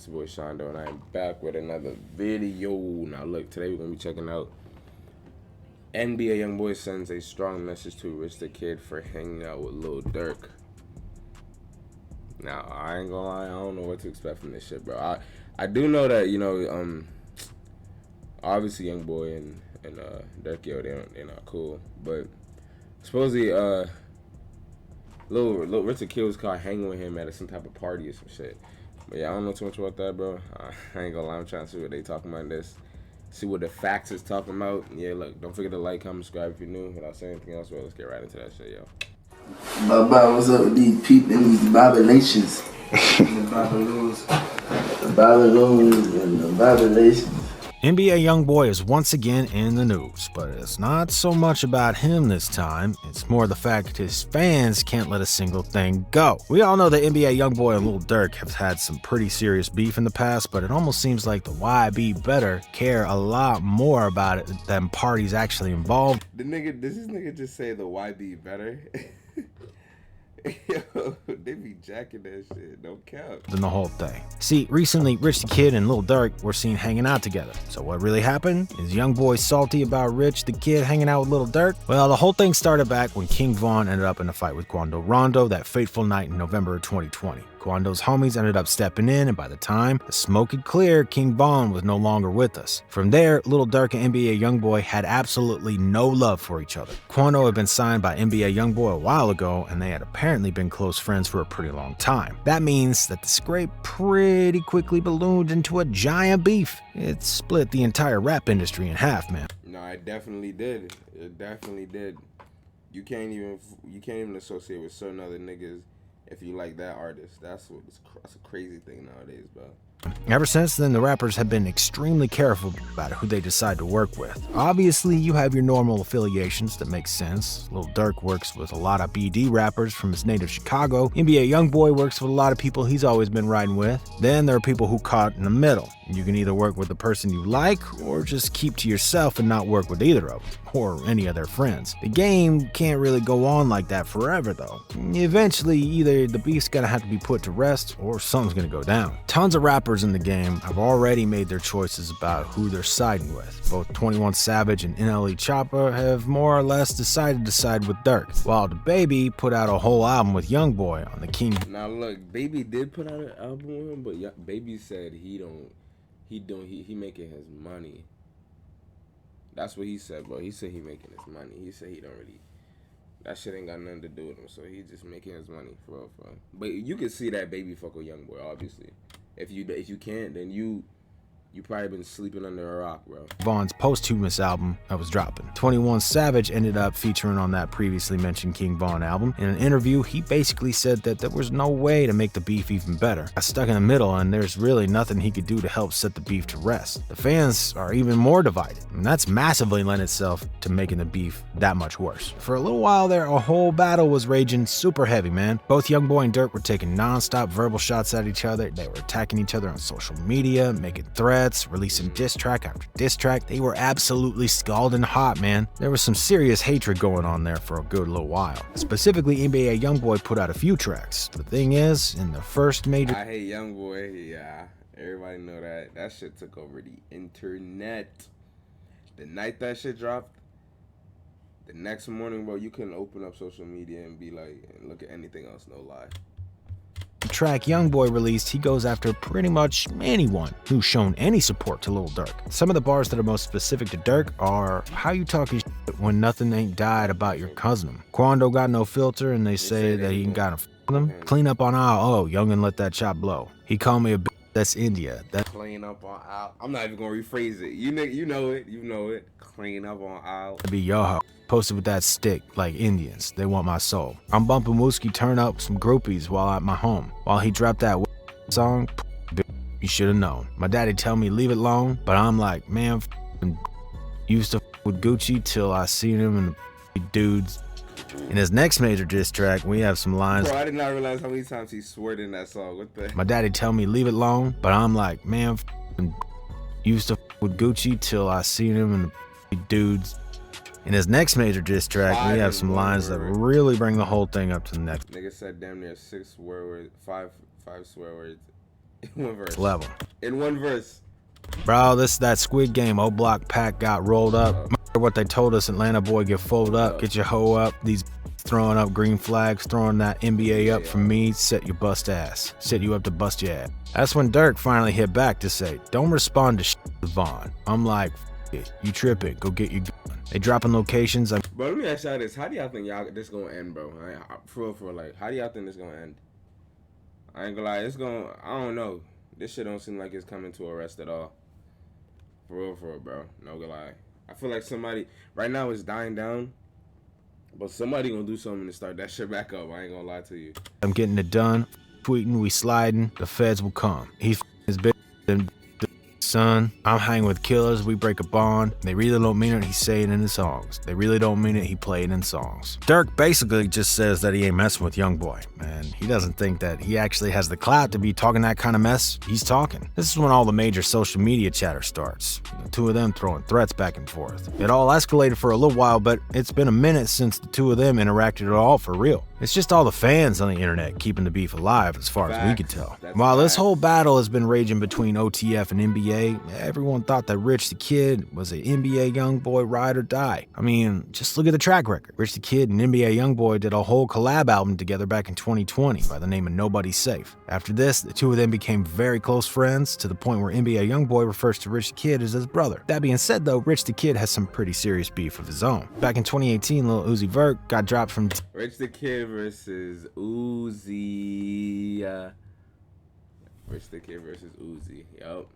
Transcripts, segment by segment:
It's your boy Shaundooe, and I am back with another video. Now look, today we're going to be checking out NBA YoungBoy sends a strong message to Rich the Kid for hanging out with Lil Durk. Now, I ain't gonna lie, I don't know what to expect from this shit, bro. I do know that, obviously YoungBoy and Durk, they're not cool, but supposedly, Lil Rich the Kid was caught hanging with him at some type of party or some shit. But yeah, I don't know too much about that, bro. I ain't gonna lie, I'm trying to see what they talking about in this. See what the facts is talking about. Yeah, look, don't forget to like, comment, subscribe if you're new. Without saying anything else, well, let's get right into that shit, yo. Baba, what's up with these people and these Babalations? The Babaloons. The Babaloons and the Babalations. NBA YoungBoy is once again in the news, but it's not so much about him this time. It's more the fact his fans can't let a single thing go. We all know that NBA YoungBoy and Lil Durk have had some pretty serious beef in the past, but it almost seems like the YB better care a lot more about it than parties actually involved. Does this nigga just say the YB better? Yo, they be jacking that shit, no cap. Than the whole thing. See, recently Rich the Kid and Lil Durk were seen hanging out together. So what really happened? Is YoungBoy salty about Rich the Kid hanging out with Lil Durk? Well, the whole thing started back when King Von ended up in a fight with Quando Rondo that fateful night in November of 2020. Quando's homies ended up stepping in, and by the time the smoke had cleared, King Von was no longer with us. From there, Lil Durk and NBA YoungBoy had absolutely no love for each other. Quando had been signed by NBA YoungBoy a while ago, and they had apparently been close friends for a pretty long time. That means that the scrape pretty quickly ballooned into a giant beef. It split the entire rap industry in half, man. No, it definitely did. It definitely did. You can't even associate with certain other niggas if you like that artist. That's a crazy thing nowadays, bro. Ever since then, the rappers have been extremely careful about who they decide to work with. Obviously, you have your normal affiliations that make sense. Lil Durk works with a lot of BD rappers from his native Chicago. NBA YoungBoy works with a lot of people he's always been riding with. Then there are people who caught in the middle. You can either work with the person you like, or just keep to yourself and not work with either of them, or any of their friends. The game can't really go on like that forever, though. Eventually, either the beef's gonna have to be put to rest, or something's gonna go down. Tons of rappers in the game have already made their choices about who they're siding with. Both 21 Savage and NLE Choppa have more or less decided to side with Durk, while DaBaby put out a whole album with YoungBoy on the King. Now look, Baby did put out an album with him, but Baby said he making his money. That's what he said, bro. He said he making his money. He said he don't really, that shit ain't got nothing to do with him. So he just making his money for real. But you can see that Baby fuck with YoungBoy, obviously. If you can't, then you probably been sleeping under a rock, bro. Von's posthumous album that was dropping. 21 Savage ended up featuring on that previously mentioned King Von album. In an interview, he basically said that there was no way to make the beef even better. Got stuck in the middle, and there's really nothing he could do to help set the beef to rest. The fans are even more divided, and that's massively lent itself to making the beef that much worse. For a little while there, a whole battle was raging super heavy, man. Both YoungBoy and Durk were taking non-stop verbal shots at each other. They were attacking each other on social media, making threats, releasing diss track after diss track. They were absolutely scalding hot, man. There was some serious hatred going on there for a good little while. Specifically, NBA YoungBoy put out a few tracks. The thing is, in the first major... I hate YoungBoy, yeah. Everybody know that. That shit took over the internet. The night that shit dropped, the next morning, bro, you couldn't open up social media and be like, and look at anything else, no lie. Track YoungBoy released, he goes after pretty much anyone who's shown any support to Lil Durk. Some of the bars that are most specific to Durk are, how you talking shit when nothing ain't died about your cousin? Quando got no filter and they say that he ain't got to f them. Clean up on aisle, youngin' let that chop blow. He called me a bitch, that's India. That clean up on aisle. I'm not even gonna rephrase it. You know it. Clean up on aisle. Be your hoe. Posted with that stick like Indians. They want my soul. I'm bumping Wooski turn up some groupies while at my home. While he dropped that song, you should have known. My daddy tell me leave it alone, but I'm like, man, used to with Gucci till I seen him and the dudes. In his next major diss track, we have some lines. Bro, I did not realize how many times he swore in that song. What the? My daddy tell me leave it alone, but I'm like, man, used to with Gucci till I seen him and the dudes. In his next major diss track, we have some lines that really bring the whole thing up to the next. Nigga said damn near 6 swear words, five swear words In one verse. level. In one verse. Bro, this that Squid Game O-Block pack got rolled up. Remember what they told us, Atlanta boy, get folded up, get your hoe up. These throwing up green flags, throwing that NBA up for me, set your bust ass. Set you up to bust your ass. That's when Durk finally hit back to say, don't respond to Vaughn. I'm like, it. You tripping, go get your gun. They dropping locations. Bro, let me ask y'all this. How do y'all think this gonna end, bro? For real, like, how do y'all think this gonna end? I ain't gonna lie, I don't know. This shit don't seem like it's coming to a rest at all. For real, bro. No gonna lie. I feel like somebody, right now it's dying down, but somebody gonna do something to start that shit back up. I ain't gonna lie to you. I'm getting it done. Tweeting, we sliding. The feds will come. He's his bitch. Son, I'm hanging with killers, we break a bond. They really don't mean it, he say it in his songs. They really don't mean it, he play it in songs. Durk basically just says that he ain't messing with YoungBoy, and he doesn't think that he actually has the clout to be talking that kind of mess he's talking. This is when all the major social media chatter starts. The two of them throwing threats back and forth. It all escalated for a little while, but it's been a minute since the two of them interacted at all for real. It's just all the fans on the internet keeping the beef alive as far as we can tell. While this whole battle has been raging between OTF and NBA, everyone thought that Rich the Kid was an NBA YoungBoy ride or die. I mean, just look at the track record. Rich the Kid and NBA YoungBoy did a whole collab album together back in 2020 by the name of Nobody's Safe. After this, the two of them became very close friends to the point where NBA YoungBoy refers to Rich the Kid as his brother. That being said though, Rich the Kid has some pretty serious beef of his own. Back in 2018, Lil Durk got dropped from Rich the Kid versus Uzi. Rich the Kid versus Uzi. Yup.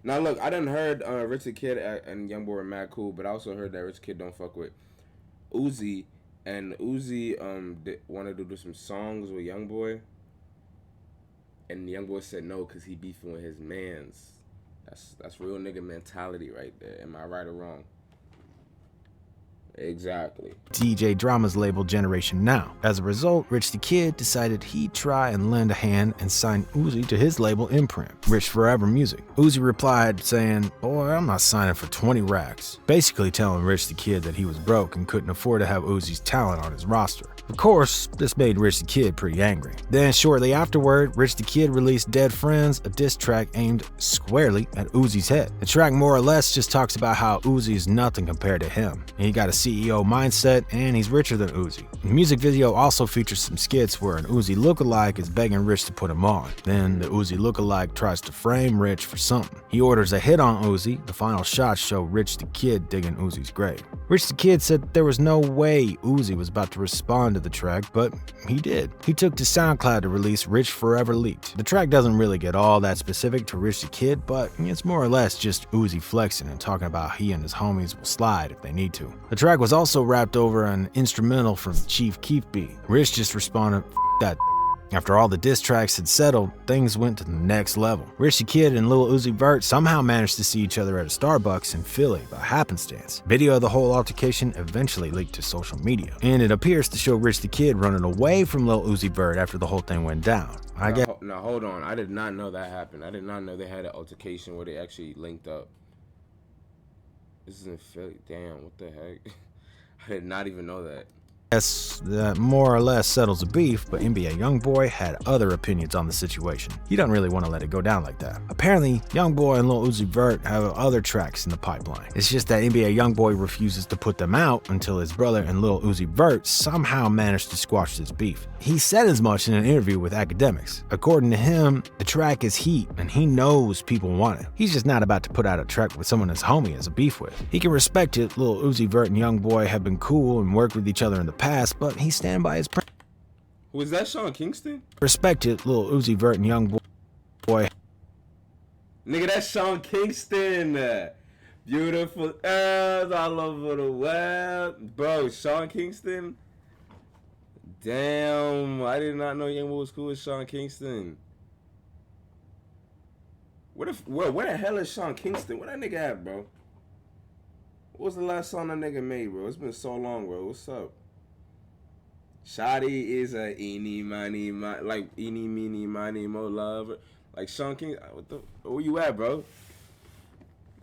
Now look, I done heard Rich the Kid and YoungBoy were mad cool, but I also heard that Rich the Kid don't fuck with Uzi, and Uzi wanted to do some songs with YoungBoy, and YoungBoy said no because he beefing with his mans. That's real nigga mentality right there. Am I right or wrong? Exactly. DJ Drama's label Generation Now. As a result, Rich the Kid decided he'd try and lend a hand and sign Uzi to his label imprint, Rich Forever Music. Uzi replied saying, boy, I'm not signing for 20 racks. Basically telling Rich the Kid that he was broke and couldn't afford to have Uzi's talent on his roster. Of course, this made Rich the Kid pretty angry. Then shortly afterward, Rich the Kid released Dead Friends, a diss track aimed squarely at Uzi's head. The track more or less just talks about how Uzi is nothing compared to him. He got a CEO mindset and he's richer than Uzi. The music video also features some skits where an Uzi lookalike is begging Rich to put him on. Then the Uzi lookalike tries to frame Rich for something. He orders a hit on Uzi. The final shots show Rich the Kid digging Uzi's grave. Rich the Kid said there was no way Uzi was about to respond to the track, but he did. He took to SoundCloud to release Rich Forever Leaked. The track doesn't really get all that specific to Rich the Kid, but it's more or less just Uzi flexing and talking about he and his homies will slide if they need to. The track was also wrapped over an instrumental from Chief Keef beat. Rich just responded, "F that." After all the diss tracks had settled, things went to the next level. Rich the Kid and Lil Uzi Vert somehow managed to see each other at a Starbucks in Philly by happenstance. Video of the whole altercation eventually leaked to social media, and it appears to show Rich the Kid running away from Lil Uzi Vert after the whole thing went down. Now hold on, I did not know that happened. I did not know they had an altercation where they actually linked up. This is in Philly. Damn, what the heck? I did not even know that. Yes, that more or less settles the beef, but NBA YoungBoy had other opinions on the situation. He doesn't really want to let it go down like that. Apparently, YoungBoy and Lil Uzi Vert have other tracks in the pipeline. It's just that NBA YoungBoy refuses to put them out until his brother and Lil Uzi Vert somehow managed to squash this beef. He said as much in an interview with Academics. According to him, the track is heat, and he knows people want it. He's just not about to put out a track with someone his homie has a beef with. He can respect it. Lil Uzi Vert and YoungBoy have been cool and worked with each other in the past, but he stand by his Was that Sean Kingston? Respected Lil Uzi Vert and YoungBoy. Nigga, that's Sean Kingston. Beautiful girls all over the web. Bro, Sean Kingston? Damn, I did not know YoungBoy was cool with Sean Kingston. Where the hell is Sean Kingston? Where that nigga at, bro? What was the last song that nigga made, bro? It's been so long, bro. What's up? Shawty is a eeny, miny, like eeny, meeny, miny, mo love. Like Sean King, where you at, bro?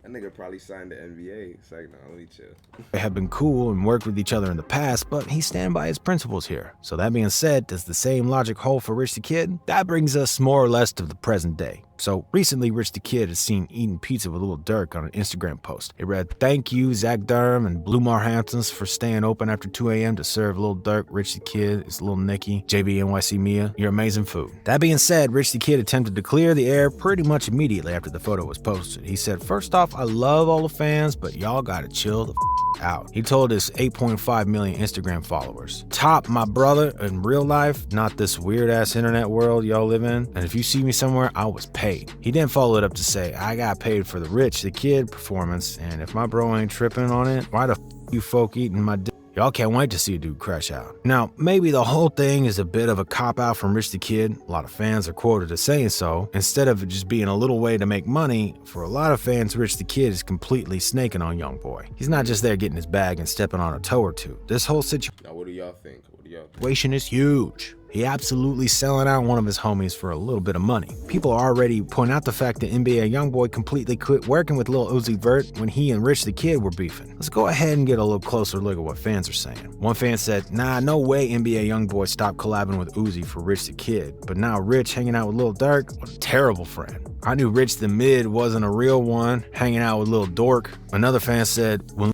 That nigga probably signed the NBA. It's like, no, let me chill. They have been cool and worked with each other in the past, but he stand by his principles here. So that being said, does the same logic hold for Rich the Kid? That brings us more or less to the present day. So recently, Rich the Kid is seen eating pizza with Lil Durk on an Instagram post. It read, "Thank you, Zach Durham and Blue Marhamptons for staying open after 2 a.m. to serve Lil Durk, Rich the Kid, it's Lil Nicky, JB NYC Mia, your amazing food." That being said, Rich the Kid attempted to clear the air pretty much immediately after the photo was posted. He said, "First off, I love all the fans, but y'all gotta chill the out." He told his 8.5 million Instagram followers, "Top my brother in real life, not this weird ass internet world y'all live in. And if you see me somewhere, I was paid." He then followed it up to say, "I got paid for the Rich the Kid performance, and if my bro ain't tripping on it, why the you folk eating my dick? Y'all can't wait to see a dude crash out." Now, maybe the whole thing is a bit of a cop-out from Rich the Kid. A lot of fans are quoted as saying so. Instead of it just being a little way to make money, for a lot of fans, Rich the Kid is completely snaking on YoungBoy. He's not just there getting his bag and stepping on a toe or two. This whole Now, what do y'all think? situation is huge. He absolutely selling out one of his homies for a little bit of money. People already point out the fact that NBA YoungBoy completely quit working with Lil Uzi Vert when he and Rich the Kid were beefing. Let's go ahead and get a little closer look at what fans are saying. One fan said, "Nah, no way NBA YoungBoy stopped collabing with Uzi for Rich the Kid, but now Rich hanging out with Lil Durk, what a terrible friend. I knew Rich the Mid wasn't a real one, hanging out with Lil Durk." Another fan said, "When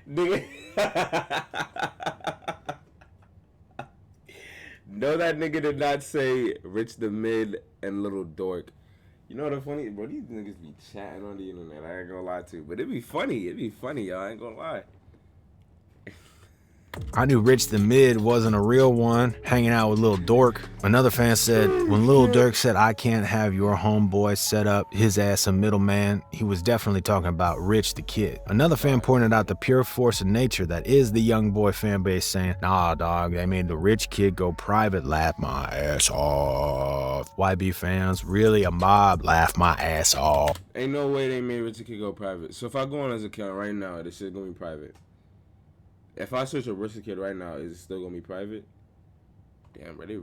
Nigga. No, that nigga did not say Rich the Mid and Lil Durk. You know what funny, bro? These niggas be chatting on the internet. I ain't gonna lie to you, but it'd be funny. It'd be funny, y'all. I ain't gonna lie. I knew Rich the Mid wasn't a real one, hanging out with Lil Durk." Another fan said, "When Lil Durk said I can't have your homeboy set up his ass a middleman, he was definitely talking about Rich the Kid." Another fan pointed out the pure force of nature that is the YoungBoy fan base, saying, "Nah, dog, they made the Rich Kid go private, laugh my ass off." YB fans, really a mob, laugh my ass off. Ain't no way they made Rich the Kid go private. So if I go on his account right now, this shit gonna be private. If I search a Rich the Kid right now, is it still gonna be private? Damn, bro, these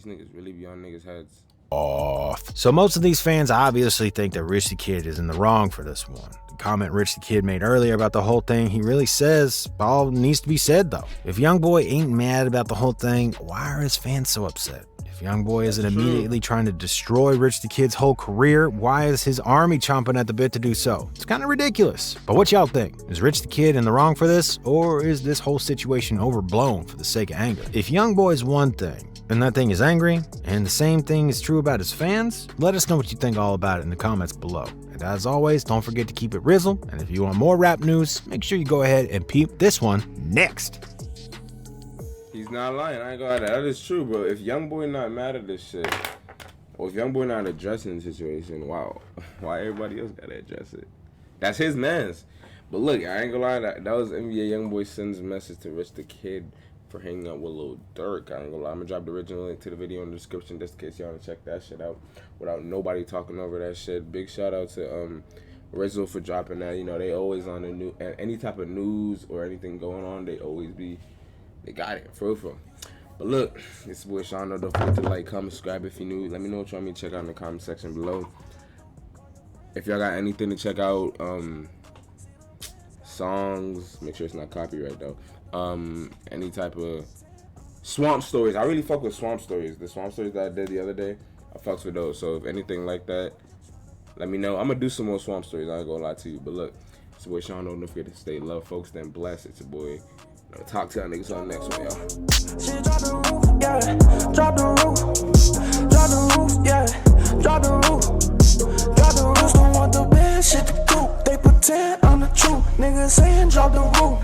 niggas really be on niggas' heads. Off. So most of these fans obviously think that Rich the Kid is in the wrong for this one. The comment Rich the Kid made earlier about the whole thing, he really says all needs to be said though. If YoungBoy ain't mad about the whole thing, why are his fans so upset? If YoungBoy isn't immediately trying to destroy Rich the Kid's whole career, why is his army chomping at the bit to do so? It's kind of ridiculous. But what y'all think? Is Rich the Kid in the wrong for this, or is this whole situation overblown for the sake of anger? If YoungBoy is one thing, and that thing is angry, and the same thing is true about his fans, let us know what you think all about it in the comments below. And as always, don't forget to keep it Rizzle, and if you want more rap news, make sure you go ahead and peep this one next. He's not lying. I ain't gonna lie. That is true, bro. If YoungBoy not mad at this shit, or if YoungBoy not addressing the situation, wow, why everybody else gotta address it? That's his mans. But look, I ain't gonna lie. That was NBA YoungBoy sends a message to Rich the Kid for hanging out with Lil Durk. I ain't gonna lie. I'm gonna drop the original link to the video in the description just in case y'all wanna check that shit out without nobody talking over that shit. Big shout out to Rizzo for dropping that. You know, they always on the new, any type of news or anything going on, they got it, for real. But look, it's your boy Shaundooe. Don't forget to like, comment, subscribe if you're new. Let me know what you want me to check out in the comment section below. If y'all got anything to check out, songs, make sure it's not copyright though. Any type of swamp stories. I really fuck with swamp stories. The swamp stories that I did the other day, I fucks with those. So if anything like that, let me know. I'm gonna do some more swamp stories. I ain't gonna lie to you. But look, it's your boy Shaundooe. Don't forget to stay love, folks. Then bless. It's your boy. Talk to y'all niggas on the next one, y'all. She drop the roof, yeah. Drop the roof. Drop the roof, yeah. Drop the roof. Drop the roof. Don't want the bad shit to do. They pretend I'm the truth. Niggas saying drop the roof.